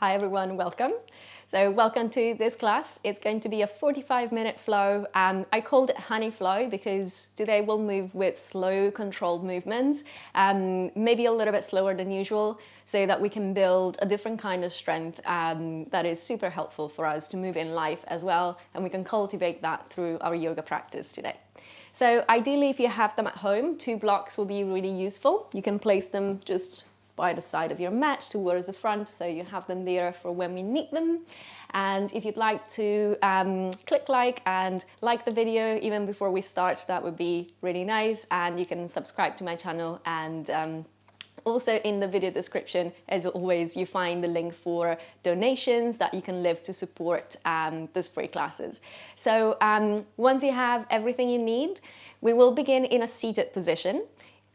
Hi everyone, welcome. So welcome to this class. It's going to be a 45-minute flow. I called it honey flow because today we'll move with slow, controlled movements, maybe a little bit slower than usual, so that we can build a different kind of strength that is super helpful for us to move in life as well, and we can cultivate that through our yoga practice today. So ideally, if you have them at home, 2 blocks will be really useful. You can place them just by the side of your mat towards the front, so you have them there for when we need them. And if you'd like to click like and like the video even before we start, that would be really nice. And you can subscribe to my channel, and also in the video description, as always, you find the link for donations that you can leave to support these free classes. So once you have everything you need, we will begin in a seated position.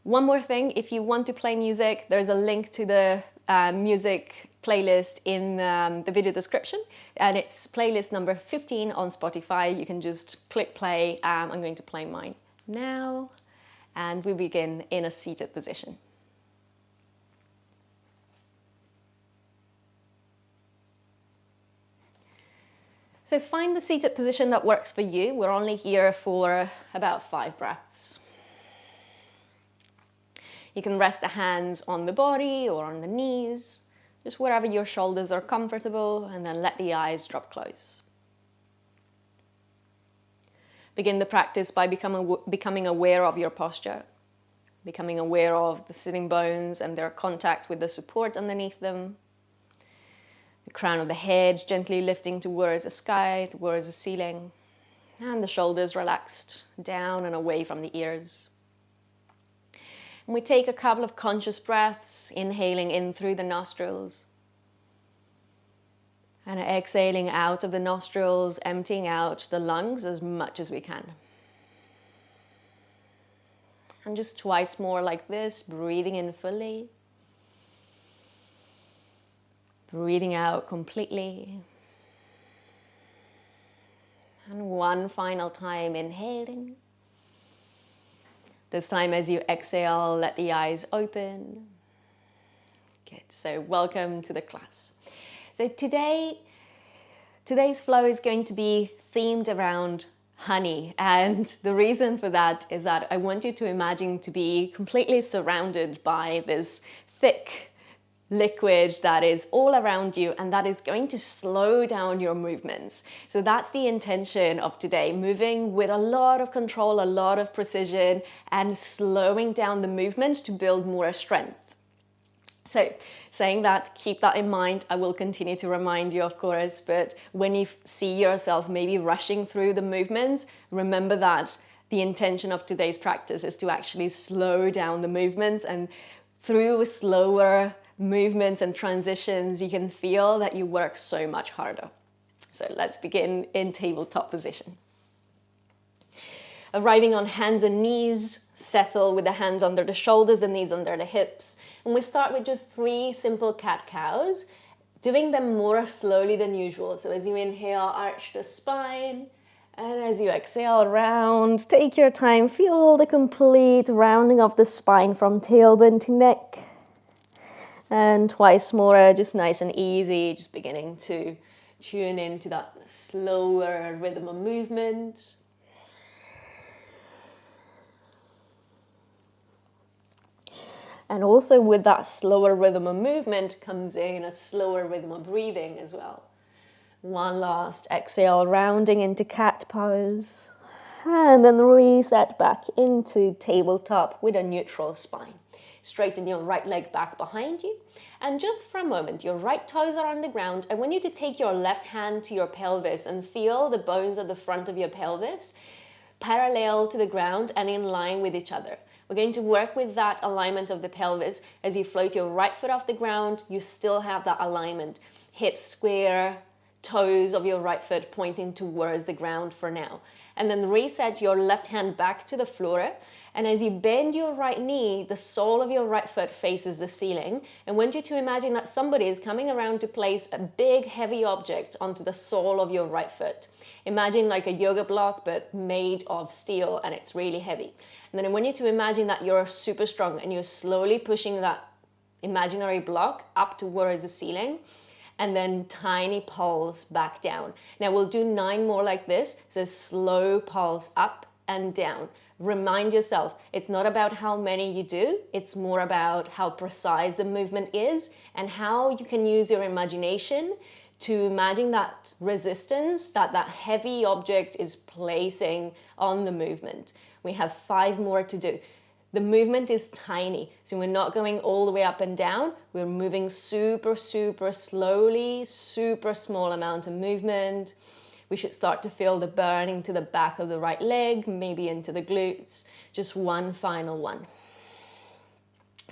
One more thing, if you want to play music, there's a link to the music playlist in the video description, and it's playlist number 15 on Spotify. You can just click play. I'm going to play mine now, and we begin in a seated position. So find the seated position that works for you. We're only here for about 5 breaths. You can rest the hands on the body or on the knees, just wherever your shoulders are comfortable, and then let the eyes drop close. Begin the practice by becoming aware of your posture, becoming aware of the sitting bones and their contact with the support underneath them, the crown of the head gently lifting towards the sky, towards the ceiling, and the shoulders relaxed down and away from the ears. And we take a couple of conscious breaths, inhaling in through the nostrils and exhaling out of the nostrils, emptying out the lungs as much as we can. And just twice more like this, breathing in fully, breathing out completely. And one final time, inhaling. This time as you exhale, let the eyes open. Good, so welcome to the class. So today's flow is going to be themed around honey. And the reason for that is that I want you to imagine to be completely surrounded by this thick liquid that is all around you, and that is going to slow down your movements. So that's the intention of today, moving with a lot of control, a lot of precision, and slowing down the movement to build more strength. So saying that, keep that in mind. I will continue to remind you, of course, but when you see yourself maybe rushing through the movements, remember that the intention of today's practice is to actually slow down the movements, and through slower movements and transitions, you can feel that you work so much harder. So let's begin in tabletop position. Arriving on hands and knees, settle with the hands under the shoulders and knees under the hips. And we start with just 3 simple cat-cows, doing them more slowly than usual. So as you inhale, arch the spine, and as you exhale, round. Take your time, feel the complete rounding of the spine from tailbone to neck. And twice more, just nice and easy, just beginning to tune into that slower rhythm of movement. And also with that slower rhythm of movement comes in a slower rhythm of breathing as well. One last exhale, rounding into cat pose. And then reset back into tabletop with a neutral spine. Straighten your right leg back behind you, and just for a moment, your right toes are on the ground. I want you to take your left hand to your pelvis and feel the bones at the front of your pelvis parallel to the ground and in line with each other. We're going to work with that alignment of the pelvis. As you float your right foot off the ground, you still have that alignment. Hips square, toes of your right foot pointing towards the ground for now. And then reset your left hand back to the floor. And as you bend your right knee, the sole of your right foot faces the ceiling. I want you to imagine that somebody is coming around to place a big heavy object onto the sole of your right foot. Imagine like a yoga block, but made of steel, and it's really heavy. And then I want you to imagine that you're super strong and you're slowly pushing that imaginary block up towards the ceiling. and then tiny pulse back down. Now we'll do 9 more like this, so slow pulse up and down. Remind yourself, it's not about how many you do, it's more about how precise the movement is and how you can use your imagination to imagine that resistance that heavy object is placing on the movement. We have 5 more to do. The movement is tiny, so we're not going all the way up and down. We're moving super, super slowly, super small amount of movement. We should start to feel the burning to the back of the right leg, maybe into the glutes. Just one final one.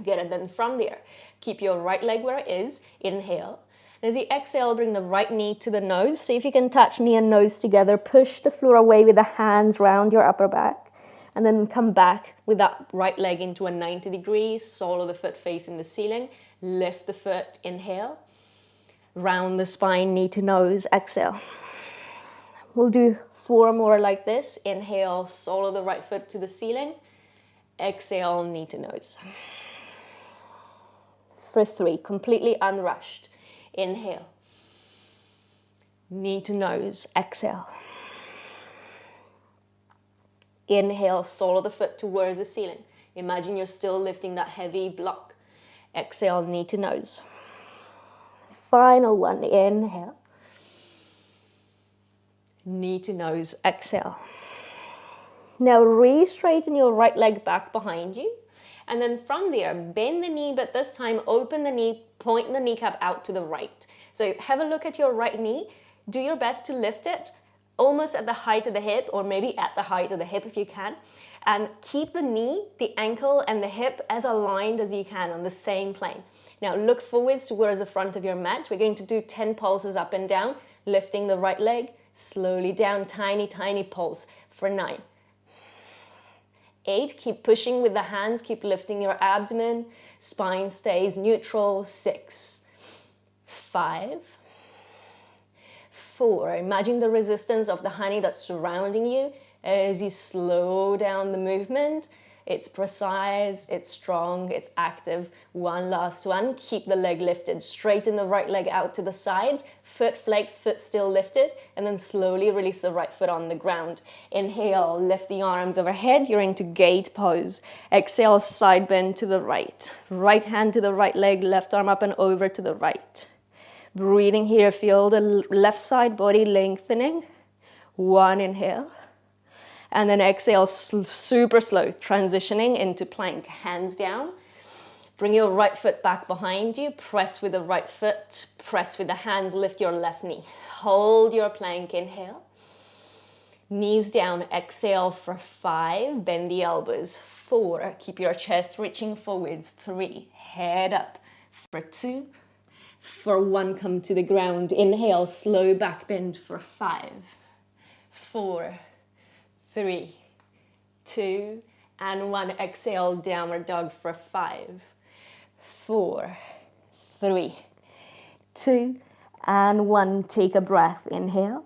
Good, and then from there, keep your right leg where it is. Inhale. As you exhale, bring the right knee to the nose. See if you can touch knee and nose together. Push the floor away with the hands round your upper back. And then come back with that right leg into a 90 degrees, sole of the foot facing the ceiling. Lift the foot, inhale. Round the spine, knee to nose, exhale. We'll do 4 more like this. Inhale, sole of the right foot to the ceiling. Exhale, knee to nose. For 3, completely unrushed. Inhale. Knee to nose, exhale. Inhale, sole of the foot towards the ceiling. Imagine you're still lifting that heavy block. Exhale, knee to nose. Final one, inhale. Knee to nose, exhale. Now re-straighten your right leg back behind you. And then from there, bend the knee, but this time open the knee, point the kneecap out to the right. So have a look at your right knee. Do your best to lift it almost at the height of the hip, or maybe at the height of the hip if you can. And keep the knee, the ankle, and the hip as aligned as you can on the same plane. Now look forwards towards the front of your mat. We're going to do 10 pulses up and down, lifting the right leg, slowly down, tiny, tiny pulse for 9. 8, keep pushing with the hands, keep lifting your abdomen, spine stays neutral. 6, 5, 4, imagine the resistance of the honey that's surrounding you as you slow down the movement. It's precise, it's strong, it's active. One last one, keep the leg lifted. Straighten the right leg out to the side, foot flexed, foot still lifted, and then slowly release the right foot on the ground. Inhale, lift the arms overhead, you're into gate pose. Exhale, side bend to the right. Right hand to the right leg, left arm up and over to the right. Breathing here, feel the left side body lengthening. 1 inhale. And then exhale, super slow, transitioning into plank. Hands down. Bring your right foot back behind you. Press with the right foot. Press with the hands. Lift your left knee. Hold your plank. Inhale. Knees down. Exhale for 5. Bend the elbows. 4. Keep your chest reaching forwards. 3. Head up. For 2. For 1, come to the ground. Inhale, slow back bend for 5, 4, 3, 2, and 1. Exhale, downward dog for 5, 4, 3, 2, and 1. Take a breath. Inhale.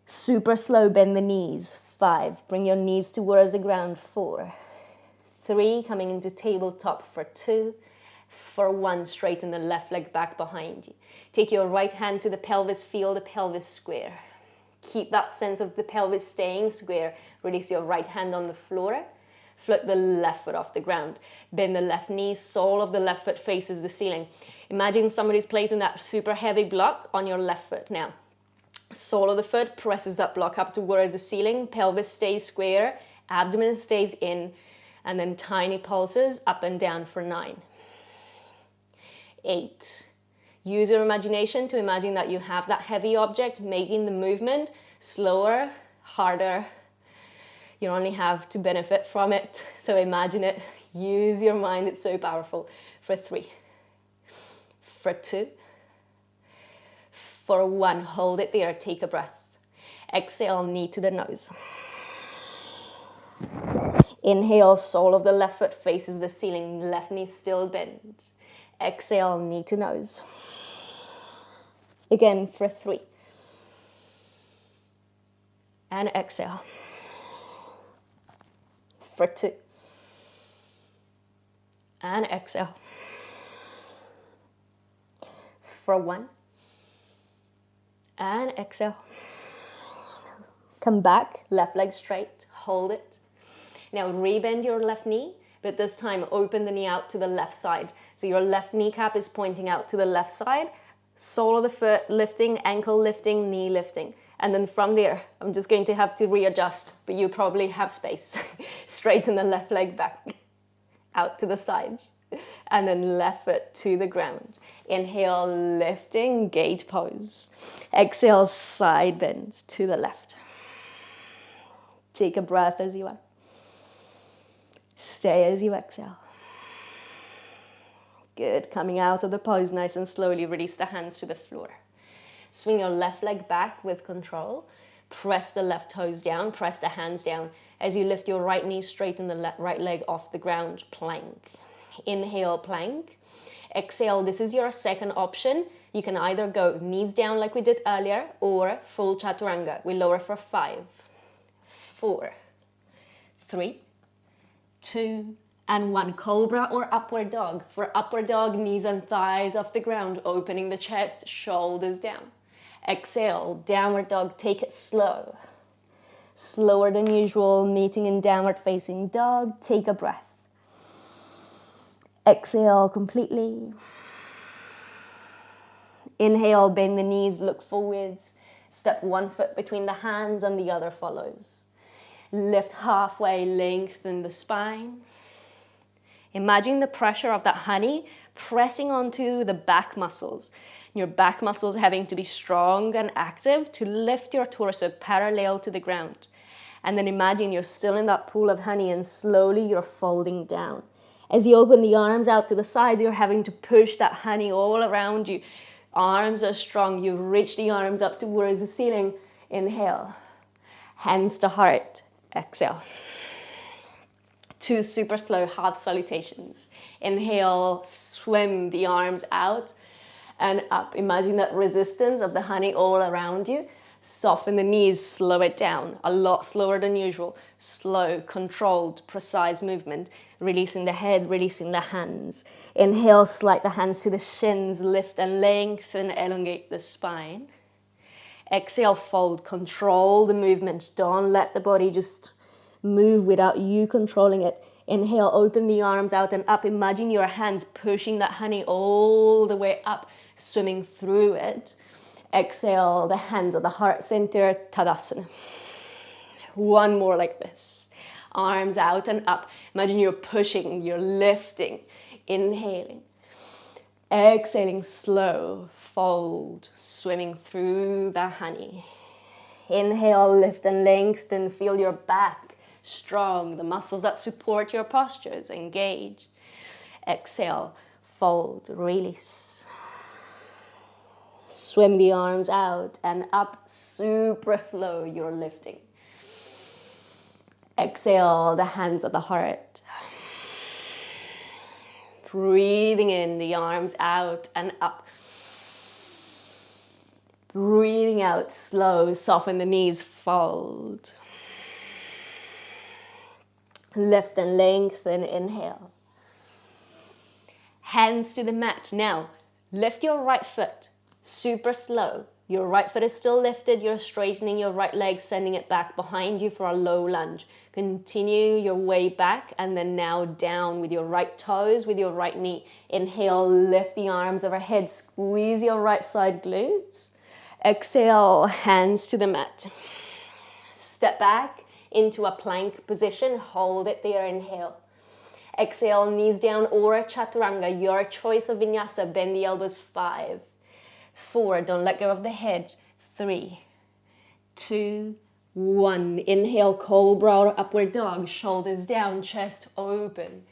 Super slow, bend the knees. 5, bring your knees towards the ground. 4, 3, coming into tabletop for 2, for 1, straighten the left leg back behind you. Take your right hand to the pelvis, feel the pelvis square. Keep that sense of the pelvis staying square. Release your right hand on the floor. Flip the left foot off the ground. Bend the left knee, sole of the left foot faces the ceiling. Imagine somebody's placing that super heavy block on your left foot now. Sole of the foot presses that block up towards the ceiling. Pelvis stays square, abdomen stays in, and then tiny pulses up and down for 9. 8. Use your imagination to imagine that you have that heavy object, making the movement slower, harder. You only have to benefit from it, so imagine it. Use your mind, it's so powerful. For 3. For 2. For 1, hold it there, take a breath. Exhale, knee to the nose. Inhale, sole of the left foot faces the ceiling, left knee still bent. Exhale, knee to nose. Again for 3. And exhale. For 2. And exhale. For 1. And exhale. Come back, left leg straight, hold it. Now rebend your left knee, but this time open the knee out to the left side. So your left kneecap is pointing out to the left side, sole of the foot lifting, ankle lifting, knee lifting. And then from there, I'm just going to have to readjust, but you probably have space. Straighten the left leg back, out to the side, and then left foot to the ground. Inhale, lifting, gate pose. Exhale, side bend to the left. Take a breath as you up. Stay as you exhale. Good. Coming out of the pose, nice and slowly release the hands to the floor. Swing your left leg back with control. Press the left toes down, press the hands down. As you lift your right knee, straighten the right leg off the ground, plank. Inhale, plank. Exhale, this is your second option. You can either go knees down like we did earlier, or full chaturanga. We lower for 5, 4, 3, 2, and 1. Cobra or upward dog. For upward dog, knees and thighs off the ground, opening the chest, shoulders down. Exhale, downward dog, take it slow. Slower than usual, meeting in downward facing dog. Take a breath. Exhale completely. Inhale, bend the knees, look forwards. Step one foot between the hands and the other follows. Lift halfway, lengthen the spine. Imagine the pressure of that honey pressing onto the back muscles. Your back muscles having to be strong and active to lift your torso parallel to the ground. And then imagine you're still in that pool of honey and slowly you're folding down. As you open the arms out to the sides, you're having to push that honey all around you. Arms are strong. You reach the arms up towards the ceiling. Inhale. Hands to heart. Exhale. 2 super slow half salutations. Inhale, swim the arms out and up. Imagine that resistance of the honey all around you. Soften the knees, slow it down, a lot slower than usual. Slow, controlled, precise movement. Releasing the head, releasing the hands. Inhale, slide the hands to the shins, lift and lengthen, elongate the spine. Exhale, fold, control the movement. Don't let the body just move without you controlling it. Inhale, open the arms out and up. Imagine your hands pushing that honey all the way up, swimming through it. Exhale, the hands at the heart center, Tadasana. One more like this. Arms out and up. Imagine you're pushing, you're lifting. Inhaling. Exhaling, slow, fold, swimming through the honey. Inhale, lift and lengthen, feel your back strong. The muscles that support your postures, engage. Exhale, fold, release. Swim the arms out and up, super slow, you're lifting. Exhale, the hands at the heart. Breathing in, the arms out and up. Breathing out, slow, soften the knees, fold. Lift and lengthen, inhale. Hands to the mat. Now, lift your right foot. Super slow. Your right foot is still lifted. You're straightening your right leg, sending it back behind you for a low lunge. Continue your way back and then now down with your right toes, with your right knee. Inhale, lift the arms overhead. Squeeze your right side glutes. Exhale, hands to the mat. Step back into a plank position. Hold it there, inhale. Exhale, knees down or a chaturanga. Your choice of vinyasa. Bend the elbows. 5, 4, don't let go of the head. 3, 2, 1. Inhale, Cobra or upward dog. Shoulders down, chest open.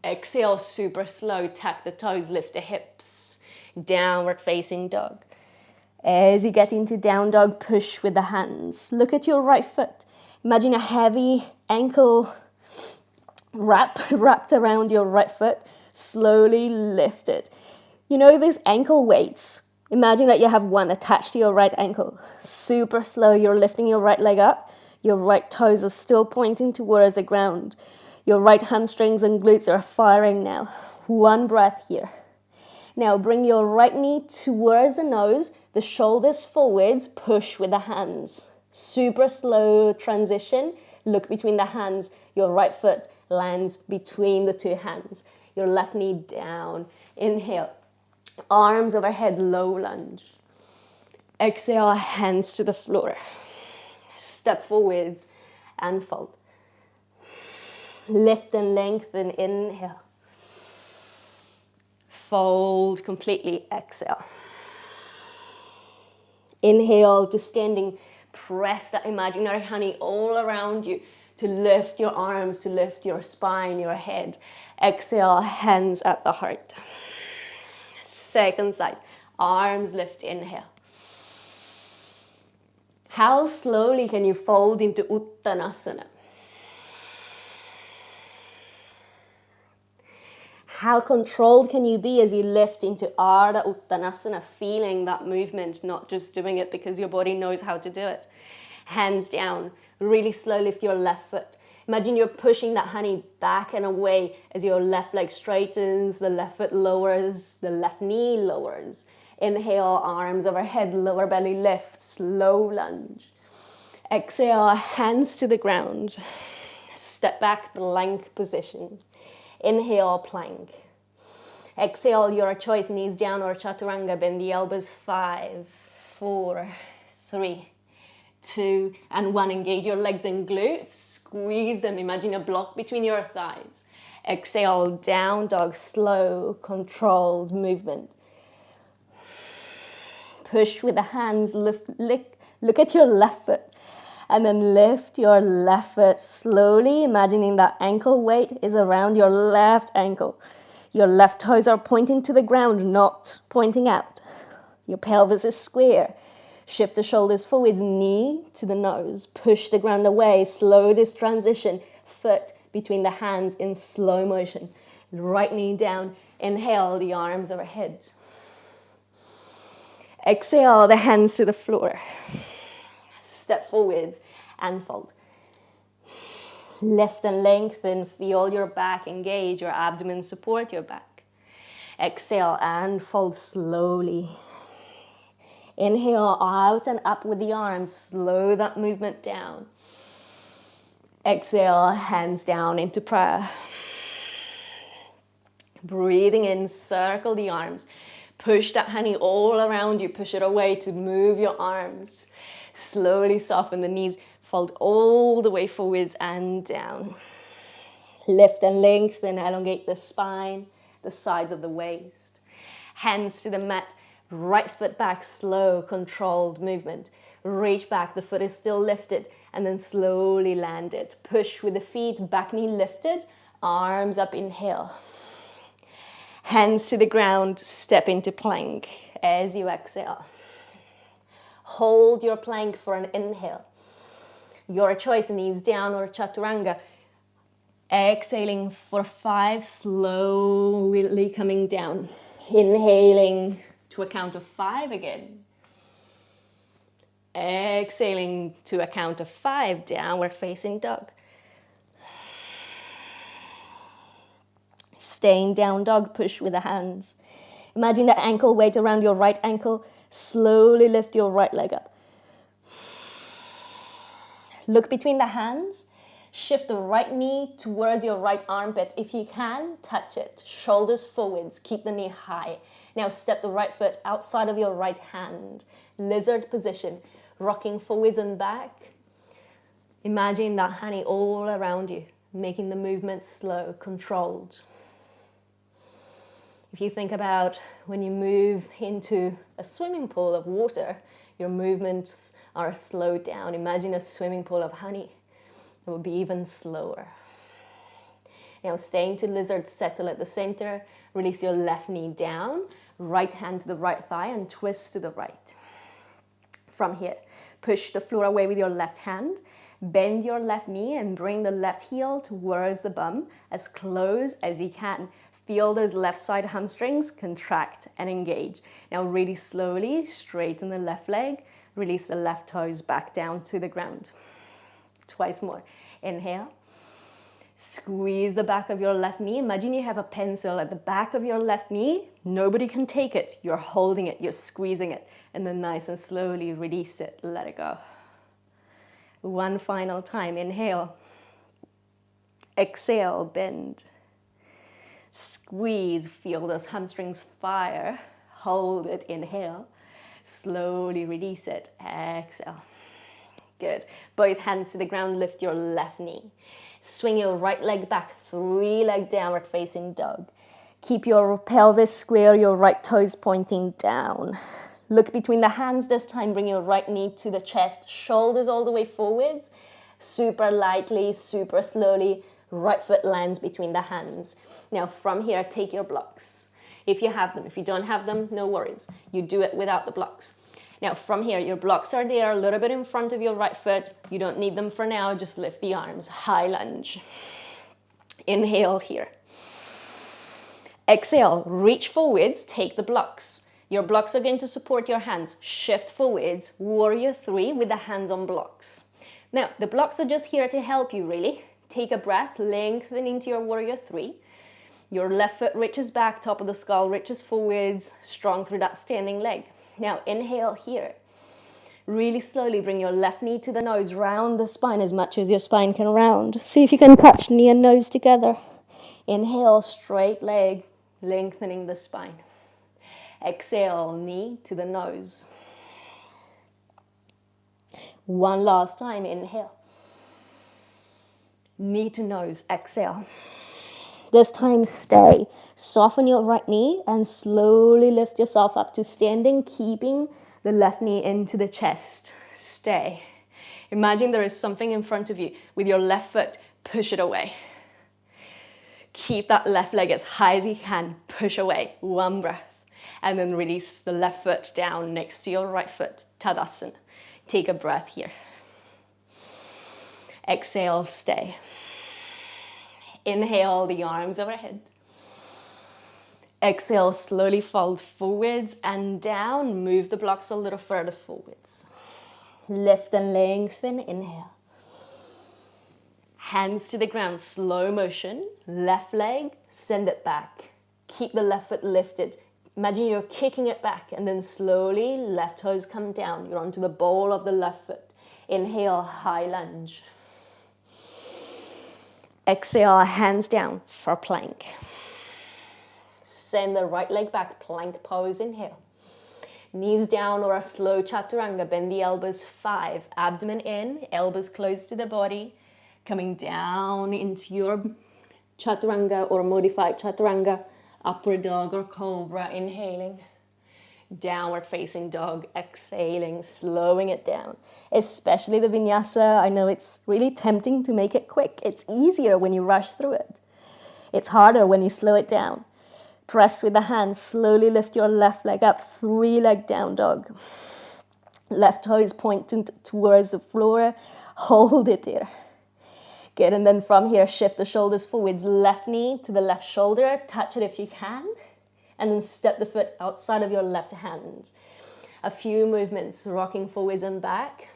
Exhale, super slow. Tuck the toes, lift the hips. Downward facing dog. As you get into down dog, push with the hands. Look at your right foot. Imagine a heavy ankle wrapped around your right foot. Slowly lift it. You know these ankle weights? Imagine that you have one attached to your right ankle. Super slow, you're lifting your right leg up. Your right toes are still pointing towards the ground. Your right hamstrings and glutes are firing now. One breath here. Now bring your right knee towards the nose, the shoulders forwards, push with the hands. Super slow transition. Look between the hands. Your right foot lands between the two hands. Your left knee down. Inhale. Arms overhead, low lunge. Exhale, hands to the floor. Step forwards and fold. Lift and lengthen, inhale. Fold completely, exhale. Inhale to standing. Press that imaginary honey all around you to lift your arms, to lift your spine, your head. Exhale, hands at the heart. Second side, arms lift, inhale. How slowly can you fold into Uttanasana? How controlled can you be as you lift into Ardha Uttanasana, feeling that movement, not just doing it because your body knows how to do it. Hands down, really slow, lift your left foot. Imagine you're pushing that honey back and away as your left leg straightens, the left foot lowers, the left knee lowers. Inhale, arms overhead, lower belly lifts, low lunge. Exhale, hands to the ground. Step back, plank position. Inhale, plank. Exhale, your choice, knees down or chaturanga. Bend the elbows, 5, 4, 3, 2, and 1. Engage your legs and glutes. Squeeze them. Imagine a block between your thighs. Exhale, down dog, slow, controlled movement. Push with the hands, look at your left foot. And then lift your left foot slowly, imagining that ankle weight is around your left ankle. Your left toes are pointing to the ground, not pointing out. Your pelvis is square. Shift the shoulders forwards, knee to the nose. Push the ground away. Slow this transition. Foot between the hands in slow motion. Right knee down. Inhale, the arms overhead. Exhale, the hands to the floor. Step forwards and fold. Lift and lengthen, feel your back engage, your abdomen support your back. Exhale and fold slowly. Inhale out and up with the arms, slow that movement down. Exhale, hands down into prayer. Breathing in, circle the arms. Push that honey all around you, push it away to move your arms. Slowly soften the knees, fold all the way forwards and down. Lift and lengthen, elongate the spine, the sides of the waist. Hands to the mat, right foot back, slow, controlled movement. Reach back, the foot is still lifted, and then slowly land it. Push with the feet, back knee lifted, arms up, inhale. Hands to the ground, step into plank as you exhale. Hold your plank for an inhale. Your choice, knees down or chaturanga. Exhaling for 5, slowly coming down. Inhaling to a count of 5 again. Exhaling to a count of 5, downward facing dog. Staying down dog, push with the hands. Imagine the ankle weight around your right ankle. Slowly lift your right leg up. Look between the hands. Shift the right knee towards your right armpit. If you can, touch it. Shoulders forwards. Keep the knee high. Now step the right foot outside of your right hand. Lizard position. Rocking forwards and back. Imagine that honey all around you, making the movement slow, controlled. If you think about when you move into a swimming pool of water, your movements are slowed down. Imagine a swimming pool of honey. It will be even slower. Now staying to lizard, settle at the center. Release your left knee down, right hand to the right thigh and twist to the right. From here, push the floor away with your left hand. Bend your left knee and bring the left heel towards the bum as close as you can. Feel those left side hamstrings contract and engage. Now really slowly straighten the left leg. Release the left toes back down to the ground. Twice more. Inhale. Squeeze the back of your left knee. Imagine you have a pencil at the back of your left knee. Nobody can take it. You're holding it, you're squeezing it. And then nice and slowly release it, let it go. One final time, inhale. Exhale, bend. Squeeze, feel those hamstrings fire. Hold it, inhale. Slowly release it, exhale. Good. Both hands to the ground, lift your left knee. Swing your right leg back, 3-leg downward facing dog. Keep your pelvis square, your right toes pointing down. Look between the hands this time, bring your right knee to the chest, shoulders all the way forwards. Super lightly, super slowly, right foot lands between the hands. Now from here, take your blocks. If you have them, if you don't have them, no worries. You do it without the blocks. Now from here, your blocks are there a little bit in front of your right foot. You don't need them for now, just lift the arms, high lunge. Inhale here. Exhale, reach forwards, take the blocks. Your blocks are going to support your hands. Shift forwards, warrior 3 with the hands on blocks. Now, the blocks are just here to help you really. Take a breath, lengthen into your warrior 3. Your left foot reaches back, top of the skull reaches forwards, strong through that standing leg. Now inhale here. Really slowly bring your left knee to the nose, round the spine as much as your spine can round. See if you can touch knee and nose together. Inhale, straight leg, lengthening the spine. Exhale, knee to the nose. One last time, inhale. Knee to nose, exhale. This time, stay. Soften your right knee and slowly lift yourself up to standing, keeping the left knee into the chest. Stay. Imagine there is something in front of you. With your left foot, push it away. Keep that left leg as high as you can. Push away. One breath. And then release the left foot down next to your right foot. Tadasana. Take a breath here. Exhale, stay. Inhale, the arms overhead. Exhale, slowly fold forwards and down. Move the blocks a little further forwards. Lift and lengthen, inhale. Hands to the ground, slow motion. Left leg, send it back. Keep the left foot lifted. Imagine you're kicking it back and then slowly left toes come down. You're onto the ball of the left foot. Inhale, high lunge. Exhale, hands down for plank. Send the right leg back, plank pose, inhale. Knees down or a slow chaturanga, bend the elbows 5. Abdomen in, elbows close to the body. Coming down into your chaturanga or modified chaturanga, upward dog or cobra, inhaling. Downward facing dog, exhaling, slowing it down. Especially the vinyasa, I know it's really tempting to make it quick. It's easier when you rush through it. It's harder when you slow it down. Press with the hands, slowly lift your left leg up, 3-leg down dog. Left toes pointing towards the floor, hold it there. Good, and then from here, shift the shoulders forwards, left knee to the left shoulder, touch it if you can. And then step the foot outside of your left hand. A few movements, rocking forwards and back.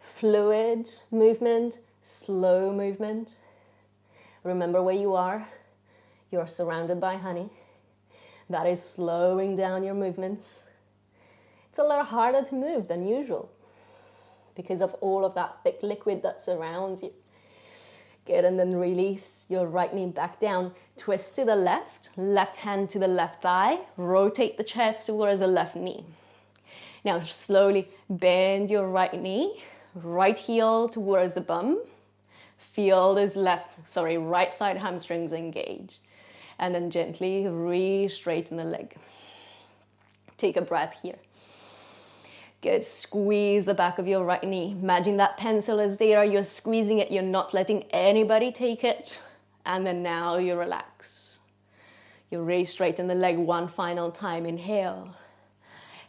Fluid movement, slow movement. Remember where you are. You're surrounded by honey. That is slowing down your movements. It's a little harder to move than usual because of all of that thick liquid that surrounds you. Good, and then release your right knee back down. Twist to the left hand to the left thigh. Rotate the chest towards the left knee. Now slowly bend your right knee, right heel towards the bum. Feel those right side hamstrings engage. And then gently re-straighten the leg. Take a breath here. Good, squeeze the back of your right knee. Imagine that pencil is there, you're squeezing it, you're not letting anybody take it. And then now you relax. You re-straighten the leg one final time, inhale.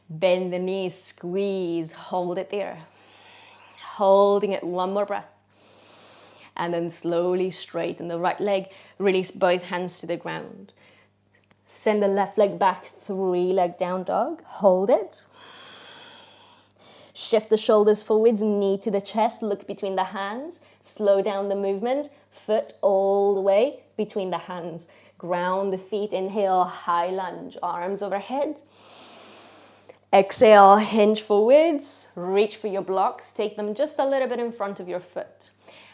Bend the knees, squeeze, hold it there. Holding it, one more breath. And then slowly straighten the right leg, release both hands to the ground. Send the left leg back, 3-leg down dog, hold it. Shift the shoulders forwards, knee to the chest, look between the hands, slow down the movement, Foot all the way between the hands. Ground the feet. Inhale, high lunge, arms overhead. Exhale, hinge forwards. Reach for your blocks. Take them just a little bit in front of your foot.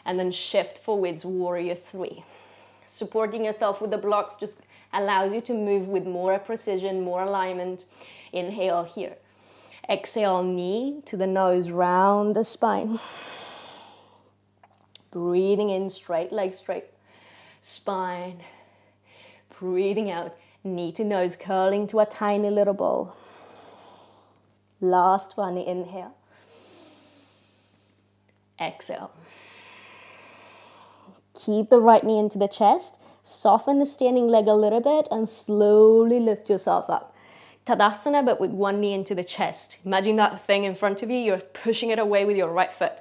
And then shift forwards, warrior three. Supporting yourself with the blocks just allows you to move with more precision, more alignment. Inhale here. Exhale, knee to the nose, round the spine. Breathing in, straight leg straight. Spine. Breathing out, knee to nose, curling to a tiny little ball. Last one, inhale. Exhale. Keep the right knee into the chest. Soften the standing leg a little bit and slowly lift yourself up. Tadasana, but with one knee into the chest. Imagine that thing in front of you. You're pushing it away with your right foot.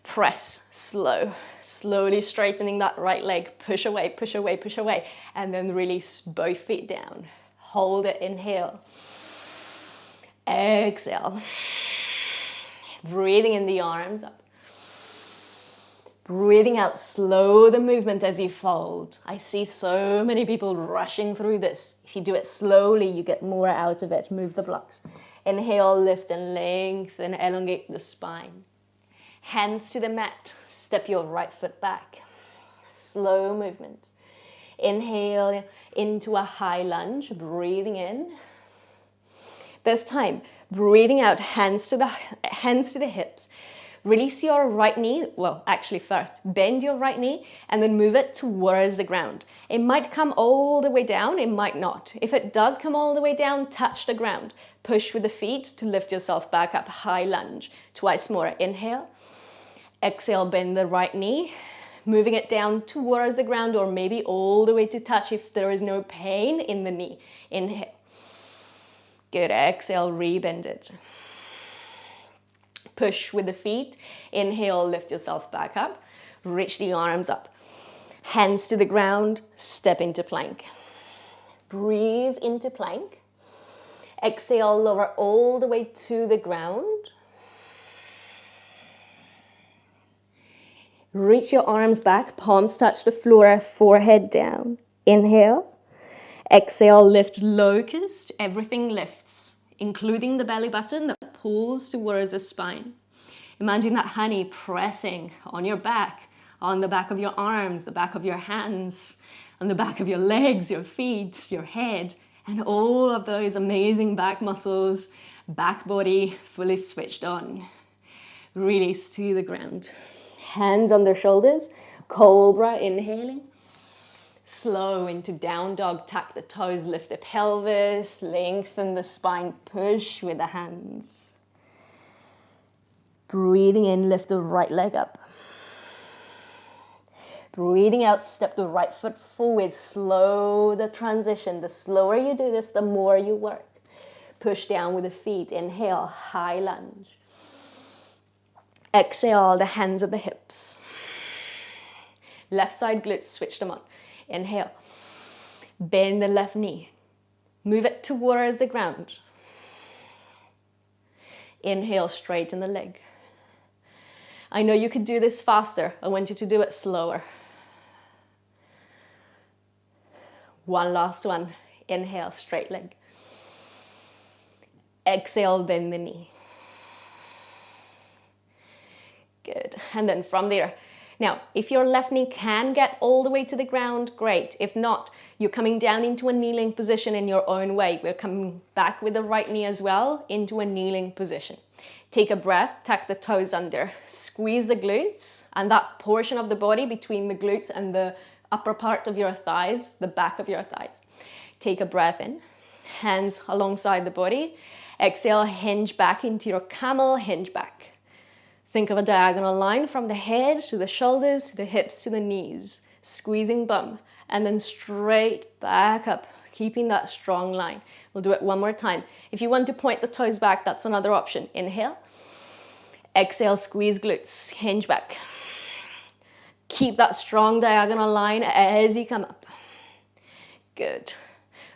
Press, slow. Slowly straightening that right leg. Push away, push away, push away. And then release both feet down. Hold it, inhale. Exhale. Breathing in the arms up. Breathing out, slow the movement as you fold. I see so many people rushing through this. If you do it slowly, you get more out of it. Move the blocks. Inhale, lift and lengthen, elongate the spine. Hands to the mat. Step your right foot back. Slow movement. Inhale into a high lunge, breathing in. This time, breathing out, hands to the hips. Release your right knee. Well, actually first, bend your right knee and then move it towards the ground. It might come all the way down, it might not. If it does come all the way down, touch the ground. Push with the feet to lift yourself back up, high lunge. Twice more, inhale. Exhale, bend the right knee, moving it down towards the ground or maybe all the way to touch if there is no pain in the knee. Inhale. Good, exhale, rebend it. Push with the feet. Inhale, lift yourself back up. Reach the arms up. Hands to the ground, step into plank. Breathe into plank. Exhale, lower all the way to the ground. Reach your arms back, palms touch the floor, forehead down. Inhale. Exhale, lift locust. Everything lifts, including the belly button that pulls towards the spine. Imagine that honey pressing on your back, on the back of your arms, the back of your hands, on the back of your legs, your feet, your head, and all of those amazing back muscles, back body fully switched on. Release to the ground. Hands on their shoulders, Cobra, inhaling. Slow into down dog, tuck the toes, lift the pelvis, lengthen the spine, push with the hands. Breathing in, lift the right leg up. Breathing out, step the right foot forward, slow the transition. The slower you do this, the more you work. Push down with the feet, inhale, high lunge. Exhale, the hands at the hips. Left side glutes, switch them on. Inhale. Bend the left knee. Move it towards the ground. Inhale, straighten the leg. I know you could do this faster. I want you to do it slower. One last one. Inhale, straight leg. Exhale, bend the knee. Good. And then from there, now, if your left knee can get all the way to the ground, great. If not, you're coming down into a kneeling position in your own way. We're coming back with the right knee as well into a kneeling position. Take a breath, tuck the toes under, squeeze the glutes and that portion of the body between the glutes and the upper part of your thighs, the back of your thighs. Take a breath in, hands alongside the body. Exhale, hinge back into your camel, hinge back. Think of a diagonal line from the head to the shoulders, to the hips, to the knees. Squeezing bum, and then straight back up, keeping that strong line. We'll do it one more time. If you want to point the toes back, that's another option. Inhale. Exhale, squeeze glutes, hinge back. Keep that strong diagonal line as you come up. Good.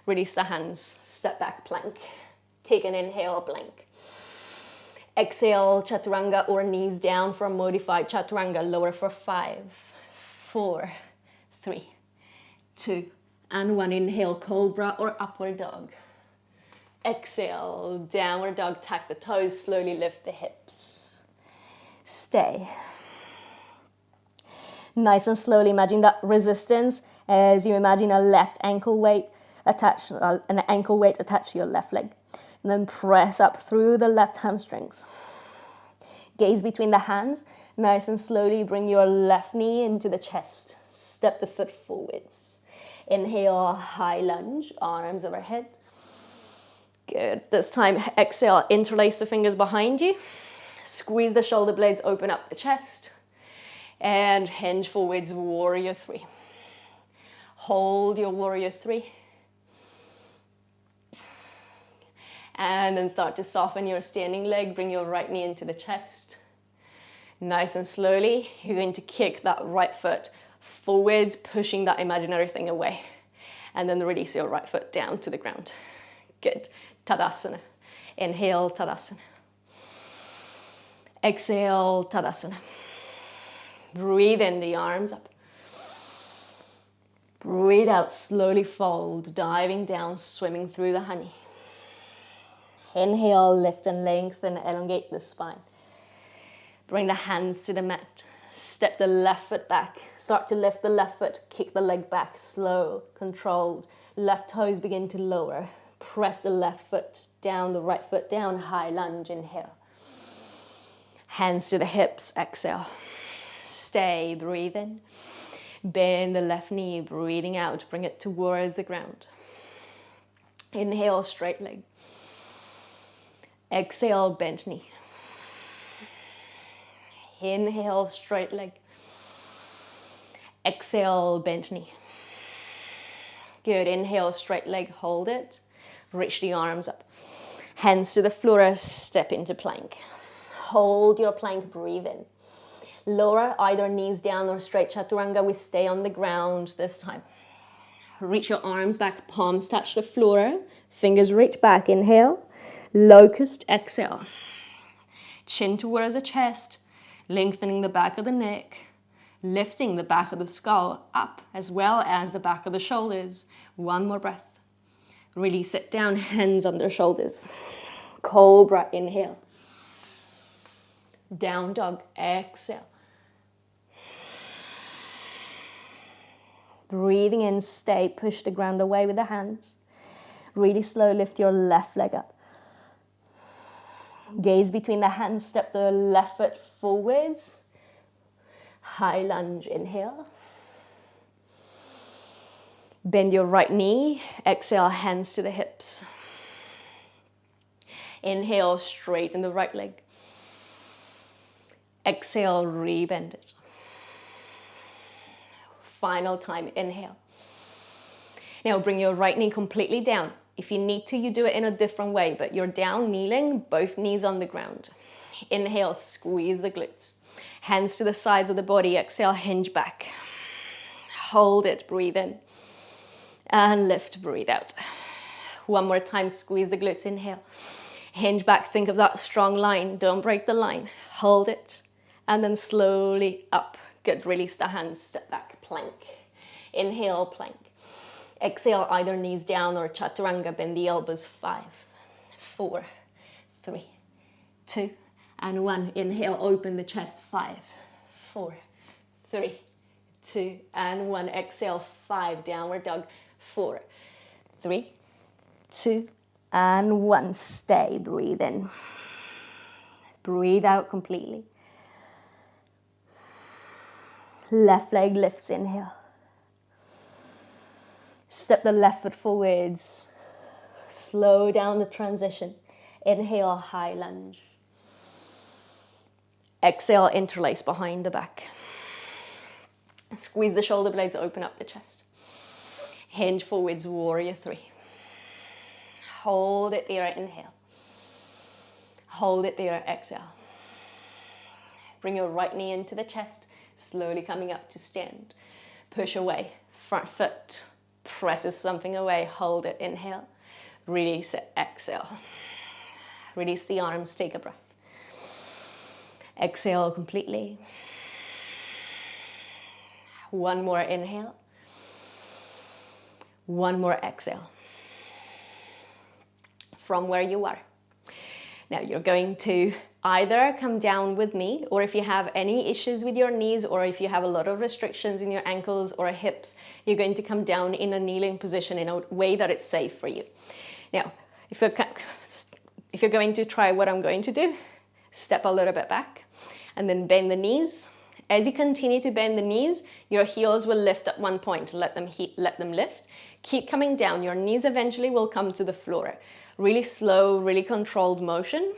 Release the hands, step back, plank. Take an inhale, plank. Exhale, chaturanga or knees down for a modified chaturanga. Lower for 5, 4, 3, 2, and 1. Inhale, Cobra or Upward Dog. Exhale, Downward Dog. Tuck the toes, slowly lift the hips. Stay. Nice and slowly, imagine that resistance as you imagine an ankle weight attached to your left leg. And then press up through the left hamstrings. Gaze between the hands. Nice and slowly bring your left knee into the chest. Step the foot forwards. Inhale, high lunge, arms overhead. Good. This time, exhale, interlace the fingers behind you. Squeeze the shoulder blades, open up the chest. And hinge forwards, warrior 3. Hold your warrior 3. And then start to soften your standing leg. Bring your right knee into the chest. Nice and slowly, you're going to kick that right foot forwards, pushing that imaginary thing away. And then release your right foot down to the ground. Good. Tadasana. Inhale, Tadasana. Exhale, Tadasana. Breathe in, the arms up. Breathe out, slowly fold, diving down, swimming through the honey. Inhale, lift and lengthen, elongate the spine. Bring the hands to the mat. Step the left foot back. Start to lift the left foot, kick the leg back, slow, controlled. Left toes begin to lower. Press the left foot down, the right foot down, high lunge, inhale. Hands to the hips, exhale. Stay, breathe in. Bend the left knee, breathing out, bring it towards the ground. Inhale, straight leg. Exhale, bent knee. Inhale, straight leg. Exhale, bent knee. Good, inhale, straight leg, hold it. Reach the arms up. Hands to the floor, step into plank. Hold your plank, breathe in. Lower either knees down or straight chaturanga. We stay on the ground this time. Reach your arms back, palms touch the floor. Fingers reach back, inhale. Locust, exhale. Chin towards the chest, lengthening the back of the neck, lifting the back of the skull up as well as the back of the shoulders. One more breath. Release it down, hands under shoulders. Cobra, inhale. Down dog, exhale. Breathing in, stay, push the ground away with the hands. Really slow, lift your left leg up. Gaze between the hands, step the left foot forwards. High lunge, inhale. Bend your right knee, exhale, hands to the hips. Inhale, straighten the right leg. Exhale, rebend it. Final time, inhale. Now bring your right knee completely down. If you need to, you do it in a different way, but you're down, kneeling, both knees on the ground. Inhale, squeeze the glutes. Hands to the sides of the body, exhale, hinge back. Hold it, breathe in. And lift, breathe out. One more time, squeeze the glutes, inhale. Hinge back, think of that strong line, don't break the line. Hold it, and then slowly up. Good, release the hands, step back, plank. Inhale, plank. Exhale, either knees down or chaturanga, bend the elbows. 5, 4, 3, 2, and 1. Inhale, open the chest. 5, 4, 3, 2, and 1. Exhale, 5, downward dog. 4, 3, 2, and 1. Stay, breathe in. Breathe out completely. Left leg lifts, inhale. Step the left foot forwards. Slow down the transition. Inhale, high lunge. Exhale, interlace behind the back. Squeeze the shoulder blades, open up the chest. Hinge forwards, warrior 3. Hold it there, inhale. Hold it there, exhale. Bring your right knee into the chest, slowly coming up to stand. Push away, front foot presses something away, hold it, inhale. Release it, exhale. Release the arms, take a breath. Exhale completely. One more inhale. One more exhale. From where you are. Now you're going to either come down with me, or if you have any issues with your knees, or if you have a lot of restrictions in your ankles or hips, you're going to come down in a kneeling position in a way that it's safe for you. Now, if you're going to try what I'm going to do, step a little bit back and then bend the knees. As you continue to bend the knees, your heels will lift at one point. Let them lift. Keep coming down. Your knees eventually will come to the floor. Really slow, really controlled motion.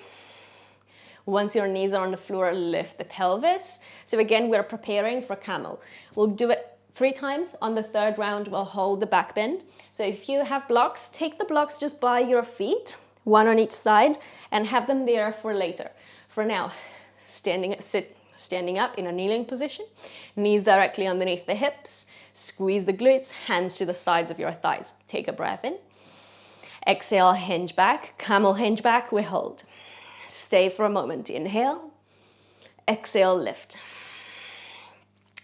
Once your knees are on the floor, lift the pelvis. So again, we're preparing for camel. We'll do it 3 times. On the 3rd round, we'll hold the back bend. So if you have blocks, take the blocks just by your feet, one on each side, and have them there for later. For now, standing up in a kneeling position, knees directly underneath the hips, squeeze the glutes, hands to the sides of your thighs. Take a breath in. Exhale, hinge back, camel hinge back, we hold. Stay for a moment, inhale, exhale, lift.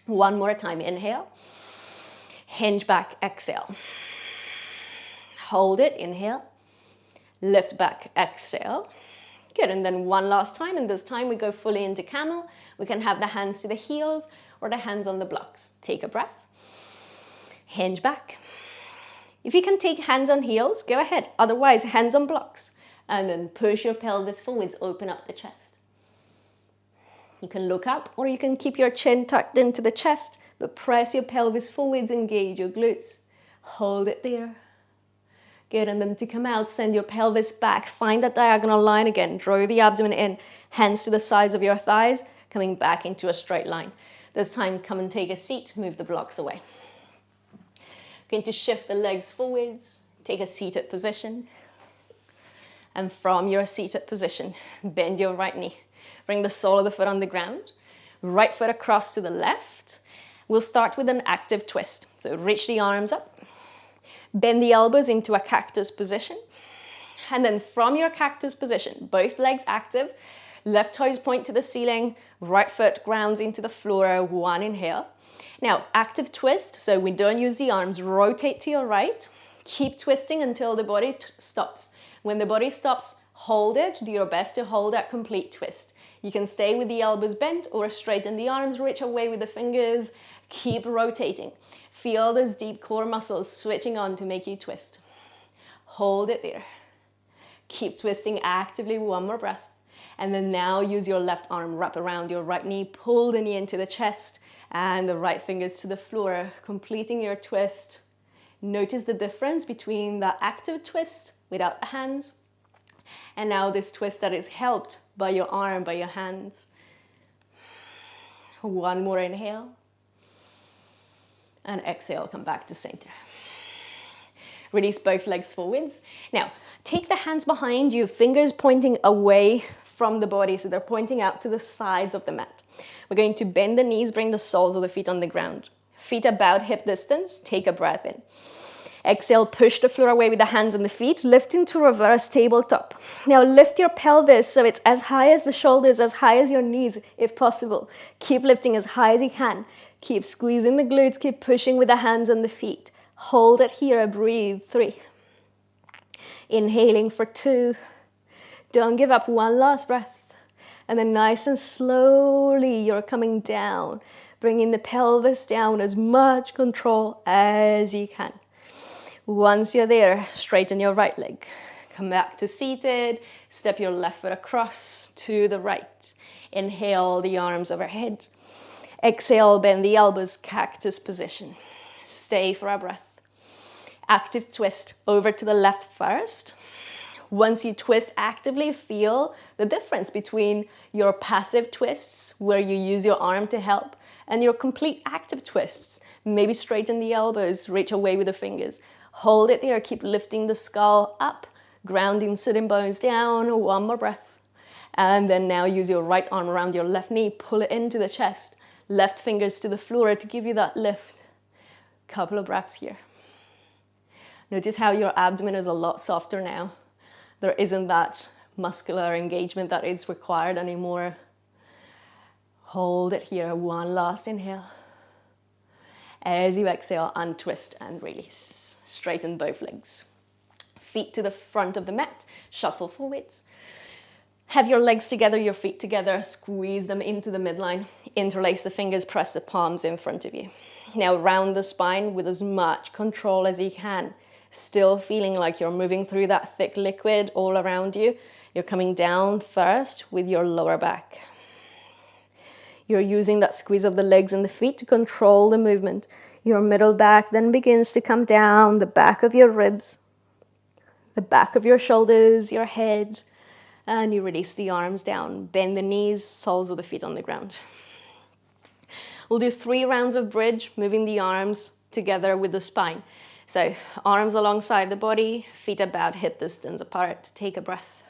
One more time, inhale, hinge back, exhale. Hold it, inhale, lift back, exhale. Good, and then one last time, and this time we go fully into camel. We can have the hands to the heels or the hands on the blocks. Take a breath, hinge back. If you can take hands on heels, go ahead. Otherwise, hands on blocks. And then push your pelvis forwards, open up the chest. You can look up, or you can keep your chin tucked into the chest, but press your pelvis forwards, engage your glutes. Hold it there. Good, and then to come out, send your pelvis back. Find that diagonal line again. Draw the abdomen in, hands to the sides of your thighs, coming back into a straight line. This time, come and take a seat, move the blocks away. Going to shift the legs forwards, take a seated position. And from your seated position, bend your right knee. Bring the sole of the foot on the ground. Right foot across to the left. We'll start with an active twist. So reach the arms up. Bend the elbows into a cactus position. And then from your cactus position, both legs active. Left toes point to the ceiling. Right foot grounds into the floor. One inhale. Now, active twist. So we don't use the arms. Rotate to your right. Keep twisting until the body stops. When the body stops, hold it. Do your best to hold that complete twist. You can stay with the elbows bent or straighten the arms, reach away with the fingers. Keep rotating. Feel those deep core muscles switching on to make you twist. Hold it there. Keep twisting actively, one more breath. And then now use your left arm, wrap around your right knee, pull the knee into the chest and the right fingers to the floor, completing your twist. Notice the difference between the active twist without the hands, and now this twist that is helped by your arm, by your hands. One more inhale, and exhale, come back to center. Release both legs forwards. Now, take the hands behind you, fingers pointing away from the body, so they're pointing out to the sides of the mat. We're going to bend the knees, bring the soles of the feet on the ground. Feet about hip distance, take a breath in. Exhale, push the floor away with the hands and the feet, lift into reverse tabletop. Now lift your pelvis so it's as high as the shoulders, as high as your knees if possible. Keep lifting as high as you can. Keep squeezing the glutes, keep pushing with the hands and the feet. Hold it here, breathe, 3. Inhaling for 2. Don't give up, one last breath. And then nice and slowly you're coming down, bringing the pelvis down, as much control as you can. Once you're there, straighten your right leg. Come back to seated. Step your left foot across to the right. Inhale, the arms overhead. Exhale, bend the elbows, cactus position. Stay for a breath. Active twist over to the left first. Once you twist actively, feel the difference between your passive twists, where you use your arm to help, and your complete active twists. Maybe straighten the elbows, reach away with the fingers. Hold it there, keep lifting the skull up, grounding sitting bones down, one more breath. And then now use your right arm around your left knee, pull it into the chest, left fingers to the floor to give you that lift. Couple of breaths here. Notice how your abdomen is a lot softer now. There isn't that muscular engagement that is required anymore. Hold it here, one last inhale. As you exhale, untwist and release. straighten both legs. Feet to the front of the mat, shuffle forwards. Have your legs together, your feet together, squeeze them into the midline, interlace the fingers, press the palms in front of you. Now round the spine with as much control as you can, still feeling like you're moving through that thick liquid all around you. You're coming down first with your lower back. You're using that squeeze of the legs and the feet to control the movement. Your middle back then begins to come down, the back of your ribs, the back of your shoulders, your head, and you release the arms down. Bend the knees, soles of the feet on the ground. We'll do 3 rounds of bridge, moving the arms together with the spine. So arms alongside the body, feet about hip distance apart. Take a breath.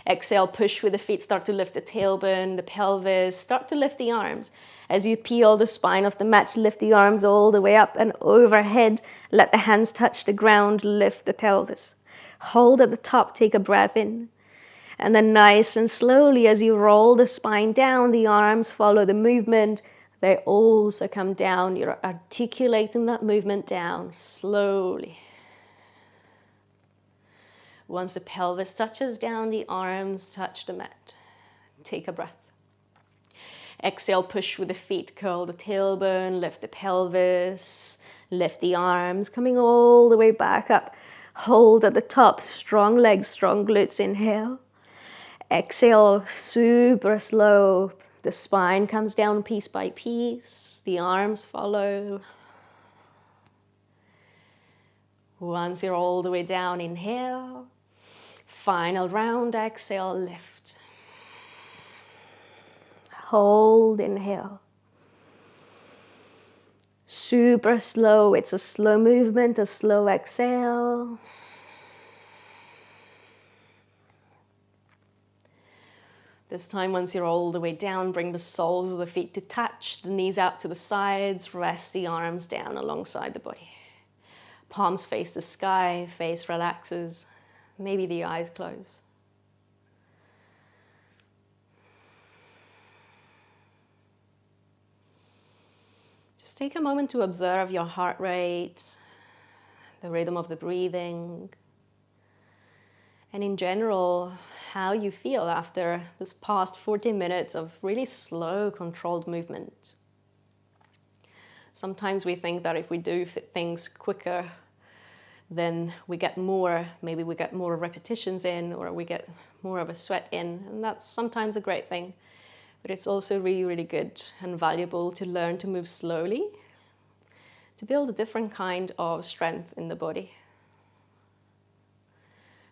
Exhale, push with the feet, start to lift the tailbone, the pelvis, start to lift the arms. As you peel the spine off the mat, lift the arms all the way up and overhead. Let the hands touch the ground, lift the pelvis. Hold at the top, take a breath in. And then nice and slowly, as you roll the spine down, the arms follow the movement. They also come down. You're articulating that movement down slowly. Once the pelvis touches down, the arms touch the mat. Take a breath. Exhale, push with the feet, curl the tailbone, lift the pelvis, lift the arms, coming all the way back up. Hold at the top, strong legs, strong glutes, inhale. Exhale, super slow. The spine comes down piece by piece. The arms follow. Once you're all the way down, inhale. Final round, exhale, lift. Hold, inhale. Super slow. It's a slow movement, a slow exhale. This time, once you're all the way down, bring the soles of the feet to touch, the knees out to the sides, rest the arms down alongside the body. Palms face the sky, face relaxes, maybe the eyes close. Just take a moment to observe your heart rate, the rhythm of the breathing, and in general, how you feel after this past 40 minutes of really slow, controlled movement. Sometimes we think that if we do things quicker, then we get more, maybe we get more repetitions in, or we get more of a sweat in, and that's sometimes a great thing. But it's also really, really good and valuable to learn to move slowly, to build a different kind of strength in the body.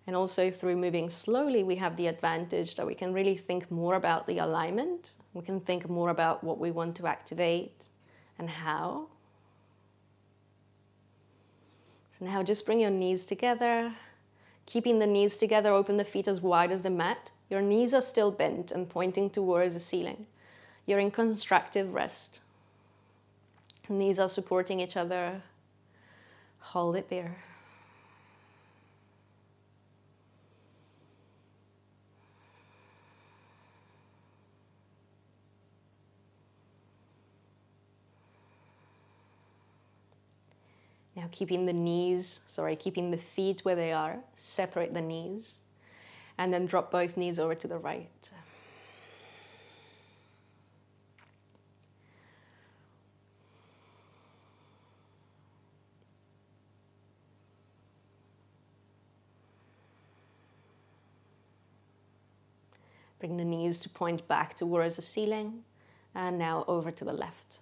And also through moving slowly, we have the advantage that we can really think more about the alignment. We can think more about what we want to activate and how. So now just bring your knees together. Keeping the knees together, open the feet as wide as the mat. Your knees are still bent and pointing towards the ceiling. You're in constructive rest. Knees are supporting each other. Hold it there. Now keeping the feet where they are, separate the knees, and then drop both knees over to the right. Bring the knees to point back towards the ceiling, and now over to the left.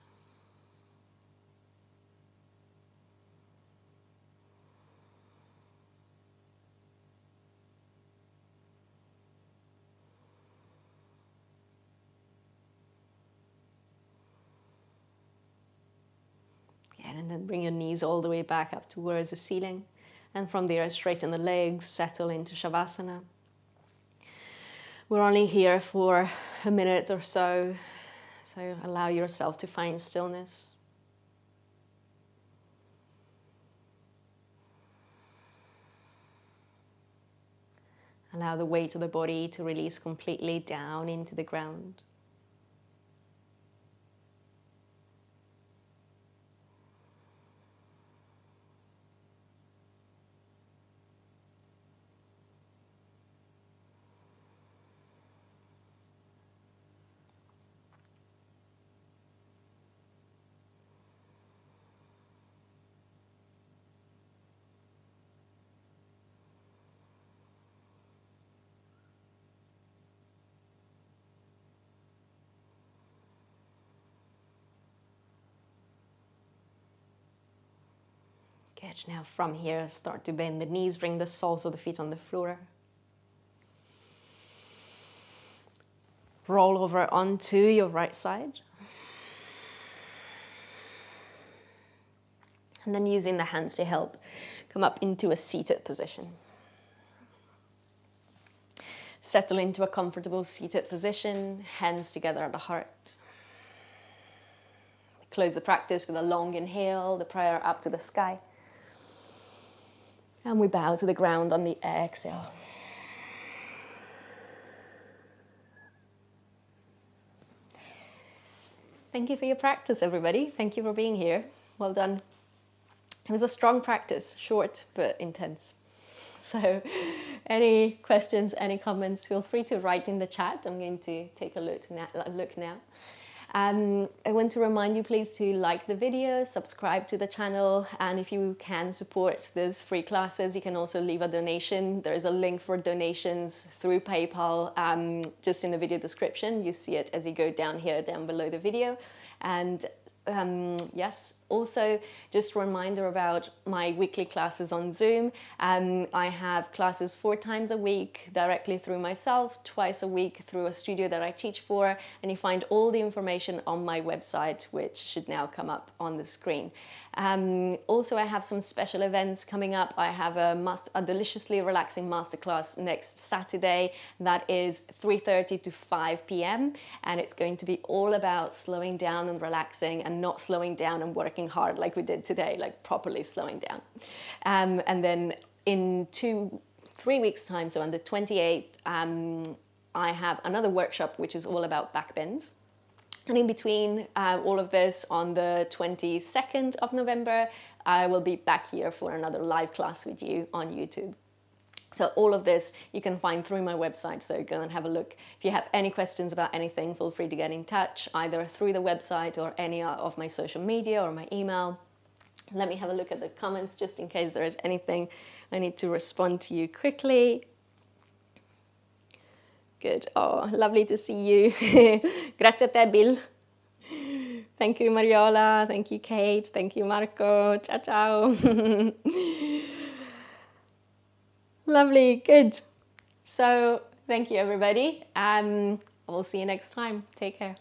And then bring your knees all the way back up towards the ceiling. And from there, straighten the legs, settle into Shavasana. We're only here for a minute or so, so allow yourself to find stillness. Allow the weight of the body to release completely down into the ground. Good. Now from here, start to bend the knees, bring the soles of the feet on the floor. Roll over onto your right side. And then using the hands to help, come up into a seated position. Settle into a comfortable seated position, hands together at the heart. Close the practice with a long inhale, the prayer up to the sky. And we bow to the ground on the exhale. Thank you for your practice, everybody. Thank you for being here. Well done. It was a strong practice, short but intense. So any questions, any comments, feel free to write in the chat. I'm going to take a look now. I want to remind you, please, to like the video, subscribe to the channel, and if you can support these free classes, you can also leave a donation. There is a link for donations through PayPal just in the video description. You see it as you go down here, down below the video. And yes, also just a reminder about my weekly classes on Zoom. I have classes 4 times a week directly through myself, twice a week through a studio that I teach for, and you find all the information on my website, which should now come up on the screen. Also, I have some special events coming up. I have a deliciously relaxing masterclass next Saturday. That is 3:30 to 5 p.m. and it's going to be all about slowing down and relaxing and not slowing down and working hard like we did today, like properly slowing down. And then in 3 weeks' time, so on the 28th, I have another workshop which is all about back bends. And in between all of this, on the 22nd of November, I will be back here for another live class with you on YouTube. So all of this you can find through my website, so go and have a look. If you have any questions about anything, feel free to get in touch, either through the website or any of my social media or my email. Let me have a look at the comments just in case there is anything I need to respond to you quickly. Good. Oh, lovely to see you. Grazie a te, Bill. Thank you, Mariola. Thank you, Kate. Thank you, Marco. Ciao, ciao. Lovely. Good. So thank you, everybody. We'll see you next time. Take care.